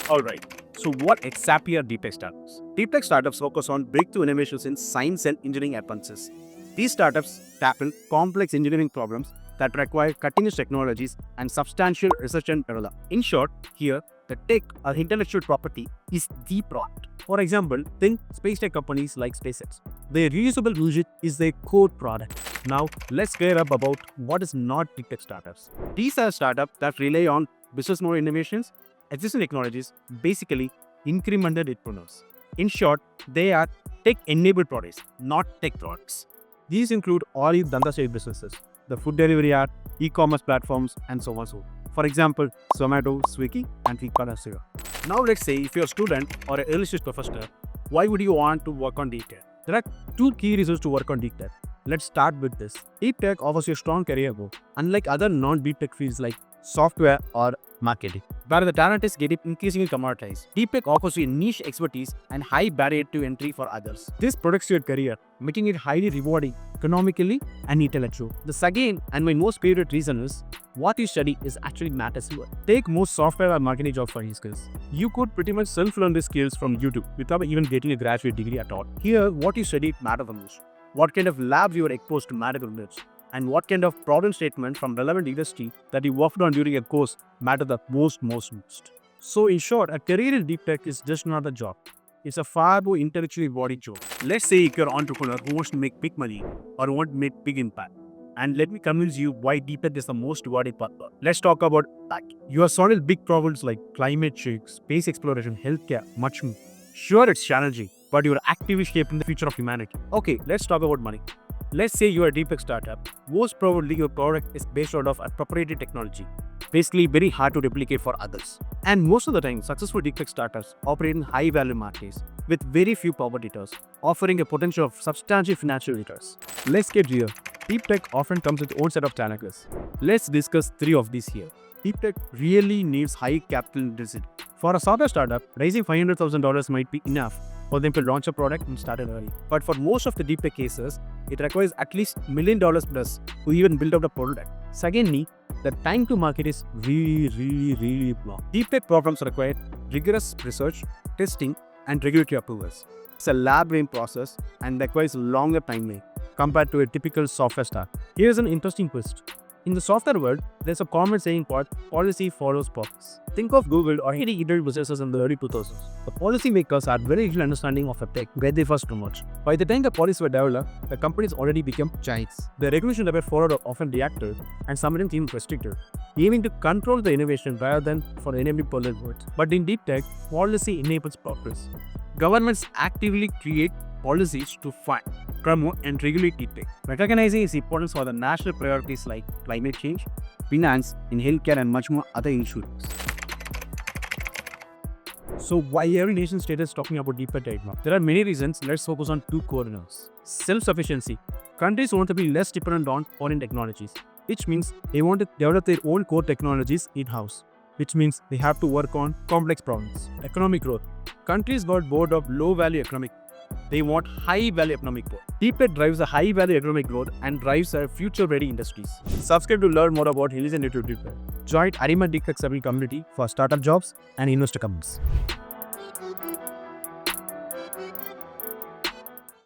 Alright, so what exactly are DeepTech startups? DeepTech startups focus on breakthrough innovations in science and engineering advances. These startups tackle complex engineering problems that require cutting-edge technologies and substantial research and development. In short, here, the tech or intellectual property is the product. For example, think SpaceTech companies like SpaceX. Their reusable widget is their core product. Now, let's clear up about what is not DeepTech startups. These are startups that rely on business model innovations, existing technologies, basically incremental entrepreneurs. In short, they are tech-enabled products, not tech products. These include all the Dhandha state businesses, the food delivery app, e-commerce platforms, and so on. For example, Zomato, Swiggy, and Flipkart. Now let's say if you're a student or an early stage professional, why would you want to work on DeepTech? There are two key reasons to work on DeepTech. Let's start with this. DeepTech offers you a strong career growth, unlike other non-DeepTech fields like software or marketing, where the talent is getting increasingly commoditized. DeepTech offers you a niche expertise and high barrier to entry for others. This protects your career, making it highly rewarding economically and intellectually. The second and my most favorite reason is what you study is actually matters here. Take most software or marketing jobs for these skills. You could pretty much self-learn these skills from YouTube without even getting a graduate degree at all. Here, what you study matters the most. What kind of labs you are exposed to matter the most, and what kind of problem statement from relevant industry that you worked on during a course matter the most. So in short, a career in DeepTech is just not a job. It's a far more intellectually rewarding job. Let's say you're an entrepreneur who wants to make big money or want to make big impact. And let me convince you why DeepTech is the most rewarding part. Let's talk about that. You are solving big problems like climate change, space exploration, healthcare, much more. Sure, it's challenging, but you're actively shaping the future of humanity. Okay, let's talk about money. Let's say you're a DeepTech startup. Most probably your product is based out of a proprietary technology, basically very hard to replicate for others. And most of the time, successful DeepTech startups operate in high-value markets with very few competitors, offering a potential of substantial financial returns. Let's get real. DeepTech often comes with its own set of challenges. Let's discuss three of these here. DeepTech really needs high capital intensity. For a software startup, raising $500,000 might be enough for them to launch a product and start it early. But for most of the DeepTech cases, it requires at least $1 million plus to even build out a product. Secondly, the time to market is really long. DeepTech problems require rigorous research, testing, and regulatory approvals. It's a lab-brain process and requires longer timeline compared to a typical software startup. Here's an interesting twist. In the software world, there's a common saying called policy follows purpose. Think of Google or any internet businesses in the early 2000s. The policymakers had very little understanding of a tech where they first emerged. By the time the policies were developed, the companies already became giants. The regulation that were followed are often reactive and sometimes even restricted, aiming to control the innovation rather than for enabling polluted words. But in DeepTech, policy enables progress. Governments actively create policies to fund, promote, and regulate DeepTech, recognizing its importance for the national priorities like climate change, finance, in healthcare, and much more other issues. So why every nation state is talking about DeepTech right now? There are many reasons. Let's focus on two core areas. Self-sufficiency. Countries want to be less dependent on foreign technologies, which means they want to develop their own core technologies in-house, which means they have to work on complex problems. Economic growth. Countries got bored of low-value economic. They want high-value economic growth. DeepTech drives a high-value economic growth and drives our future-ready industries. Subscribe to learn more about Hills and DeepTech. Join Arima DeepTech community for startup jobs and investor comments.